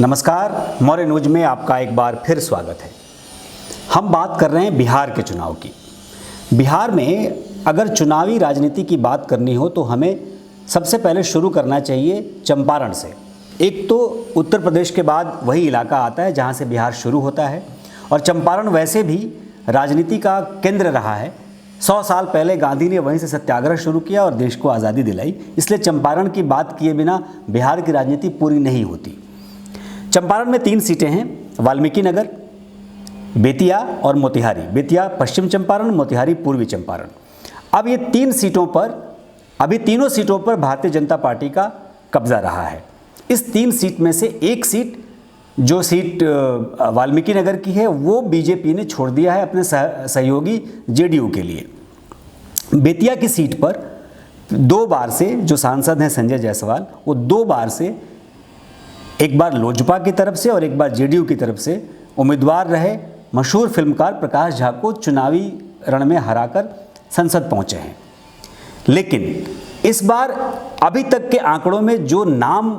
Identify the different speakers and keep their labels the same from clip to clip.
Speaker 1: नमस्कार, मौर्य न्यूज में आपका एक बार फिर स्वागत है। हम बात कर रहे हैं बिहार के चुनाव की। बिहार में अगर चुनावी राजनीति की बात करनी हो तो हमें सबसे पहले शुरू करना चाहिए चंपारण से। एक तो उत्तर प्रदेश के बाद वही इलाका आता है जहां से बिहार शुरू होता है और चंपारण वैसे भी राजनीति का केंद्र रहा है। 100 साल पहले गांधी ने वहीं से सत्याग्रह शुरू किया और देश को आज़ादी दिलाई। इसलिए चंपारण की बात किए बिना बिहार की राजनीति पूरी नहीं होती। चंपारण में 3 सीटें हैं, वाल्मीकि नगर, बेतिया और मोतिहारी। बेतिया पश्चिम चंपारण, मोतिहारी पूर्वी चंपारण। अब ये 3 सीटों पर अभी तीनों सीटों पर भारतीय जनता पार्टी का कब्जा रहा है। इस 3 सीट में से एक सीट, जो सीट वाल्मीकि नगर की है, वो बीजेपी ने छोड़ दिया है अपने सहयोगी जेडीयू के लिए। बेतिया की सीट पर 2 बार से जो सांसद हैं संजय जायसवाल, वो 2 बार से, एक बार लोजपा की तरफ से और एक बार जेडीयू की तरफ से उम्मीदवार रहे मशहूर फिल्मकार प्रकाश झा को चुनावी रण में हराकर संसद पहुंचे हैं। लेकिन इस बार अभी तक के आंकड़ों में जो नाम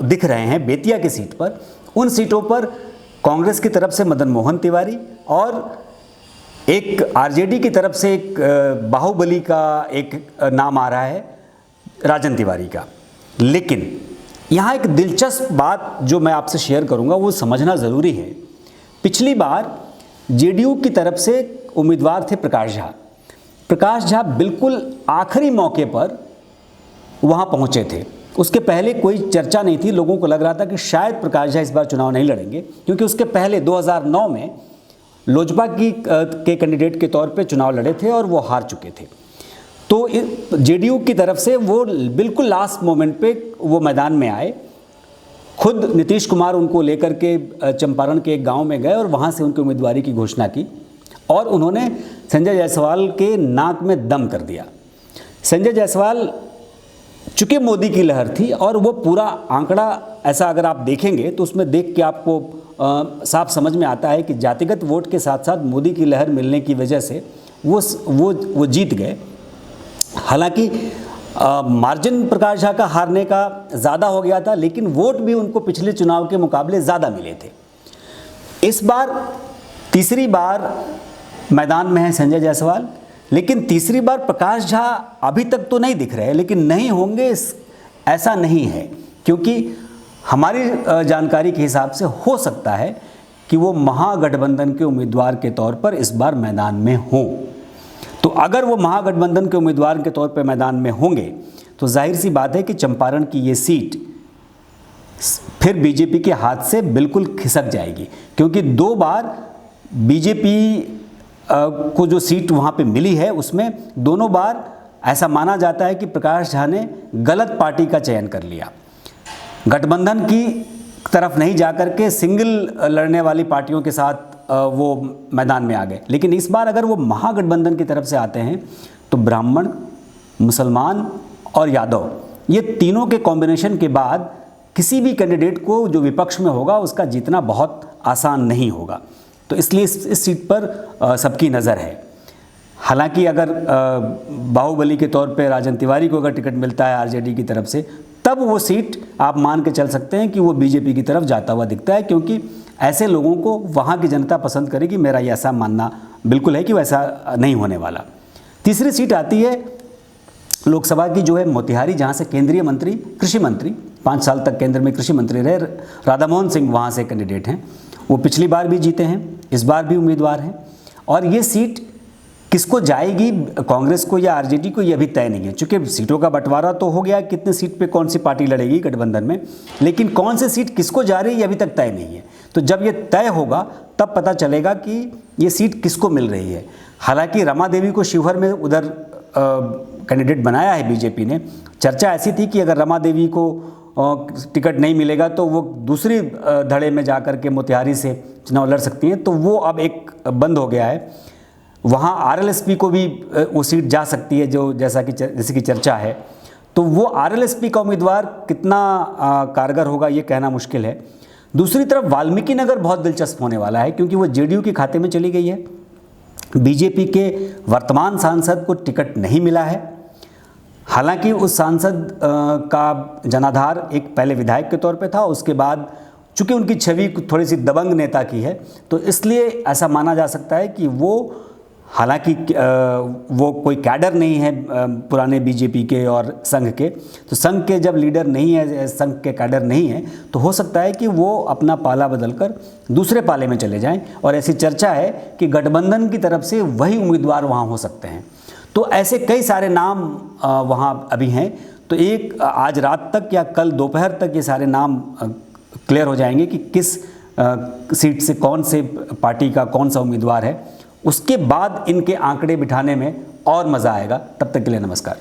Speaker 1: दिख रहे हैं बेतिया की सीट पर, उन सीटों पर कांग्रेस की तरफ से मदन मोहन तिवारी और एक आरजेडी की तरफ से एक बाहुबली का एक नाम आ रहा है, राजन तिवारी का। लेकिन यहाँ एक दिलचस्प बात जो मैं आपसे शेयर करूँगा वो समझना ज़रूरी है। पिछली बार जेडीयू की तरफ से उम्मीदवार थे प्रकाश झा। प्रकाश झा बिल्कुल आखिरी मौके पर वहाँ पहुँचे थे। उसके पहले कोई चर्चा नहीं थी। लोगों को लग रहा था कि शायद प्रकाश झा इस बार चुनाव नहीं लड़ेंगे, क्योंकि उसके पहले 2009 में लोजपा के कैंडिडेट के तौर पे चुनाव लड़े थे और वो हार चुके थे। तो जेडीयू की तरफ से वो बिल्कुल लास्ट मोमेंट पे वो मैदान में आए। खुद नीतीश कुमार उनको लेकर के चंपारण के एक गांव में गए और वहाँ से उनकी उम्मीदवारी की घोषणा की और उन्होंने संजय जायसवाल के नाक में दम कर दिया। संजय जायसवाल, चूँकि मोदी की लहर थी और वो पूरा आंकड़ा ऐसा अगर आप देखेंगे तो उसमें देख के आपको साफ समझ में आता है कि जातिगत वोट के साथ साथ मोदी की लहर मिलने की वजह से वो जीत गए। हालांकि मार्जिन प्रकाश झा का हारने का ज़्यादा हो गया था, लेकिन वोट भी उनको पिछले चुनाव के मुकाबले ज़्यादा मिले थे। इस बार तीसरी बार मैदान में है संजय जायसवाल, लेकिन तीसरी बार प्रकाश झा अभी तक तो नहीं दिख रहे, लेकिन नहीं होंगे ऐसा नहीं है, क्योंकि हमारी जानकारी के हिसाब से हो सकता है कि वो महागठबंधन के उम्मीदवार के तौर पर इस बार मैदान में हों। तो अगर वो महागठबंधन के उम्मीदवार के तौर पर मैदान में होंगे तो जाहिर सी बात है कि चंपारण की ये सीट फिर बीजेपी के हाथ से बिल्कुल खिसक जाएगी, क्योंकि 2 बार बीजेपी को जो सीट वहाँ पे मिली है उसमें दोनों बार ऐसा माना जाता है कि प्रकाश झा ने गलत पार्टी का चयन कर लिया, गठबंधन की तरफ नहीं जाकर के सिंगल लड़ने वाली पार्टियों के साथ वो मैदान में आ गए। लेकिन इस बार अगर वो महागठबंधन की तरफ से आते हैं तो ब्राह्मण, मुसलमान और यादव, ये तीनों के कॉम्बिनेशन के बाद किसी भी कैंडिडेट को जो विपक्ष में होगा उसका जीतना बहुत आसान नहीं होगा। तो इसलिए इस सीट पर सबकी नज़र है। हालांकि अगर बाहुबली के तौर पे राजन तिवारी को अगर टिकट मिलता है आरजेडी की तरफ से, तब वो सीट आप मान के चल सकते हैं कि वो बीजेपी की तरफ जाता हुआ दिखता है, क्योंकि ऐसे लोगों को वहाँ की जनता पसंद करेगी। मेरा ये ऐसा मानना बिल्कुल है कि वैसा नहीं होने वाला। तीसरी सीट आती है लोकसभा की, जो है मोतिहारी, जहाँ से केंद्रीय मंत्री, कृषि मंत्री, 5 साल तक केंद्र में कृषि मंत्री रहे राधा मोहन सिंह वहाँ से कैंडिडेट हैं। वो पिछली बार भी जीते हैं, इस बार भी उम्मीदवार हैं। और ये सीट किसको जाएगी, कांग्रेस को या आरजेडी को, ये अभी तय नहीं है। चूँकि सीटों का बंटवारा तो हो गया, कितने सीट पे कौन सी पार्टी लड़ेगी गठबंधन में, लेकिन कौन सी सीट किसको जा रही है ये अभी तक तय नहीं है। तो जब ये तय होगा तब पता चलेगा कि ये सीट किसको मिल रही है। हालांकि रमा देवी को शिवहर में उधर कैंडिडेट बनाया है बीजेपी ने। चर्चा ऐसी थी कि अगर रमा देवी को टिकट नहीं मिलेगा तो वो दूसरी धड़े में जाकर के मोतिहारी से चुनाव लड़ सकती हैं, तो वो अब एक बंद हो गया है। वहाँ आरएलएसपी को भी वो सीट जा सकती है, जो जैसी की चर्चा है। तो वो आरएलएसपी का उम्मीदवार कितना कारगर होगा ये कहना मुश्किल है। दूसरी तरफ वाल्मीकि नगर बहुत दिलचस्प होने वाला है, क्योंकि वो जेडीयू के खाते में चली गई है। बीजेपी के वर्तमान सांसद को टिकट नहीं मिला है। हालांकि उस सांसद का जनाधार एक पहले विधायक के तौर पे था, उसके बाद चूँकि उनकी छवि थोड़ी सी दबंग नेता की है, तो इसलिए ऐसा माना जा सकता है कि वो, हालांकि वो कोई कैडर नहीं है पुराने बीजेपी के और संघ के, तो संघ के जब लीडर नहीं है, संघ के कैडर नहीं है, तो हो सकता है कि वो अपना पाला बदलकर दूसरे पाले में चले जाएं। और ऐसी चर्चा है कि गठबंधन की तरफ से वही उम्मीदवार वहाँ हो सकते हैं। तो ऐसे कई सारे नाम वहाँ अभी हैं। तो एक आज रात तक या कल दोपहर तक ये सारे नाम क्लियर हो जाएंगे कि किस सीट से कौन से पार्टी का कौन सा उम्मीदवार है। उसके बाद इनके आंकड़े बिठाने में और मज़ा आएगा। तब तक के लिए नमस्कार।